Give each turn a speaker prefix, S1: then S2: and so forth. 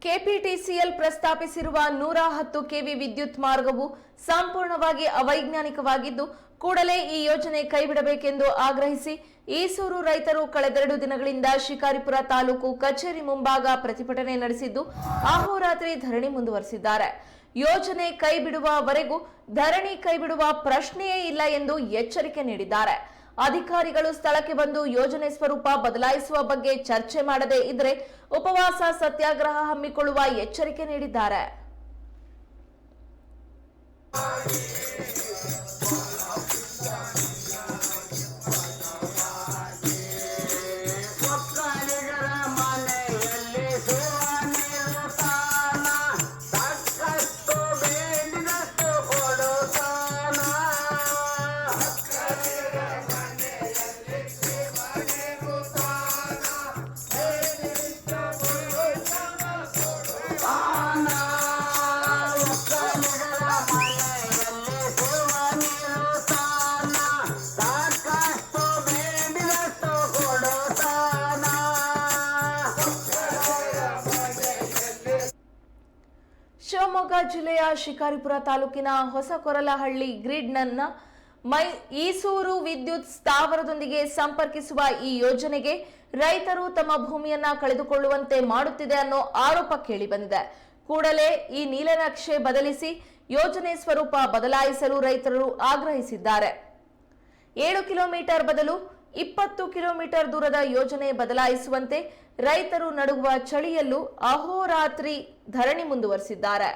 S1: KPTCL ಪ್ರಸ್ತಾಪಿಸಿರುವ 110 KV ವಿದ್ಯುತ್ ಮಾರ್ಗವು ಸಂಪೂರ್ಣವಾಗಿ ಅವೈಜ್ಞಾನಿಕವಾಗಿದ್ದು ಕೂಡಲೇ ಈ ಯೋಜನೆ ಕೈಬಿಡಬೇಕೆಂದು ಆಗ್ರಹಿಸಿ ಈಸೂರು ರೈತರು ಕಳೆದೆರಡು ದಿನಗಳಿಂದ ಶಿಕಾರಿಪುರ ತಾಲೂಕು ಕಚೇರಿ ಮುಂಭಾಗ ಪ್ರತಿಭಟನೆ ನಡೆಸಿದ್ದು ಅಹೋರಾತ್ರಿ ಧರಣಿ ಮುಂದುವರೆಸಿದ್ದಾರೆ. ಯೋಜನೆ ಕೈಬಿಡುವವರೆಗೂ ಧರಣಿ ಕೈಬಿಡುವ ಪ್ರಶ್ನೆಯೇ ಇಲ್ಲ ಎಂದು ಎಚ್ಚರಿಕೆ ನೀಡಿದ್ದಾರೆ. ಅಧಿಕಾರಿಗಳು ಸ್ಥಳಕ್ಕೆ ಬಂದು ಯೋಜನೆ ಸ್ವರೂಪ ಬದಲಾಯಿಸುವ ಬಗ್ಗೆ ಚರ್ಚೆ ಮಾಡದೇ ಇದ್ರೆ ಉಪವಾಸ ಸತ್ಯಾಗ್ರಹ ಹಮ್ಮಿಕೊಳ್ಳುವ ಎಚ್ಚರಿಕೆ ನೀಡಿದ್ದಾರೆ. ಶಿವಮೊಗ್ಗ ಜಿಲ್ಲೆಯ ಶಿಕಾರಿಪುರ ತಾಲೂಕಿನ ಹೊಸಕೊರಲಹಳ್ಳಿ ಗ್ರಿಡ್ನ ಈಸೂರು ವಿದ್ಯುತ್ ಸ್ಥಾವರದೊಂದಿಗೆ ಸಂಪರ್ಕಿಸುವ ಈ ಯೋಜನೆಗೆ ರೈತರು ತಮ್ಮ ಭೂಮಿಯನ್ನ ಕಳೆದುಕೊಳ್ಳುವಂತೆ ಮಾಡುತ್ತಿದೆ ಅನ್ನೋ ಆರೋಪ ಕೇಳಿಬಂದಿದೆ. ಕೂಡಲೇ ಈ ನೀಲನಕ್ಷೆ ಬದಲಿಸಿ ಯೋಜನೆ ಸ್ವರೂಪ ಬದಲಾಯಿಸಲು ರೈತರು ಆಗ್ರಹಿಸಿದ್ದಾರೆ. 7 ಕಿಲೋಮೀಟರ್ ಬದಲು 20 ಕಿಲೋಮೀಟರ್ ದೂರದ ಯೋಜನೆ ಬದಲಾಯಿಸುವಂತೆ ರೈತರು ನಡುಗುವ ಚಳಿಯಲ್ಲೂ ಅಹೋರಾತ್ರಿ ಧರಣಿ ಮುಂದುವರೆಸಿದ್ದಾರೆ.